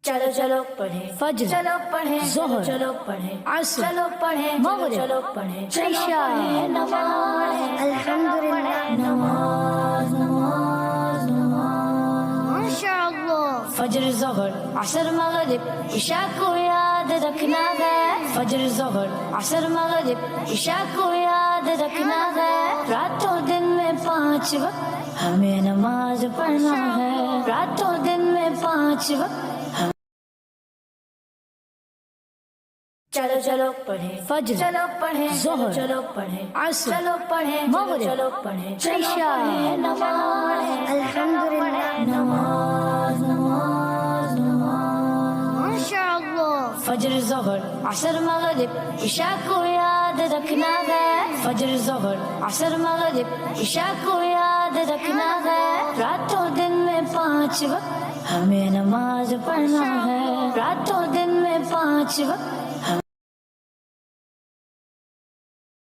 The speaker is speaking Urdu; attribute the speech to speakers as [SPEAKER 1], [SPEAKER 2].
[SPEAKER 1] چلو چلو پڑھیں
[SPEAKER 2] فجر،
[SPEAKER 1] چلو پڑھیں
[SPEAKER 2] ظہر،
[SPEAKER 1] چلو پڑھیں
[SPEAKER 2] عصر،
[SPEAKER 1] چلو پڑھیں
[SPEAKER 2] مغرب،
[SPEAKER 1] چلو پڑھیں
[SPEAKER 2] عشاء،
[SPEAKER 1] نماز
[SPEAKER 3] الحمدللہ
[SPEAKER 1] نماز نماز نماز
[SPEAKER 3] ماشاء اللہ
[SPEAKER 2] فجر، ظہر، عصر، مغرب، عشاء کو یاد رکھنا ہے۔ فجر، ظہر، عصر، مغرب، عشاء کو یاد رکھنا ہے۔ راتوں دن میں 5 وقت ہمیں نماز پڑھنا ہے۔ راتوں دن میں 5 وقت
[SPEAKER 1] چلو چلو پڑھیں
[SPEAKER 2] فجر،
[SPEAKER 1] چلو پڑھیں
[SPEAKER 2] ظہر،
[SPEAKER 1] چلو پڑھیں
[SPEAKER 2] عصر،
[SPEAKER 1] چلو پڑھیں
[SPEAKER 2] مغرب،
[SPEAKER 1] چلو پڑھیں
[SPEAKER 2] عشاء،
[SPEAKER 1] نماز
[SPEAKER 3] الحمدللہ
[SPEAKER 1] نماز نماز نماز
[SPEAKER 3] ماشاء اللہ
[SPEAKER 2] فجر، ظہر، عصر، مغرب، عشاء کو یاد رکھنا ہے۔ فجر، ظہر، عصر، مغرب، عشاء کو یاد رکھنا ہے۔ راتوں دن میں 5 وقت ہمیں نماز پڑھنا ہے۔ راتوں دن میں 5 وقت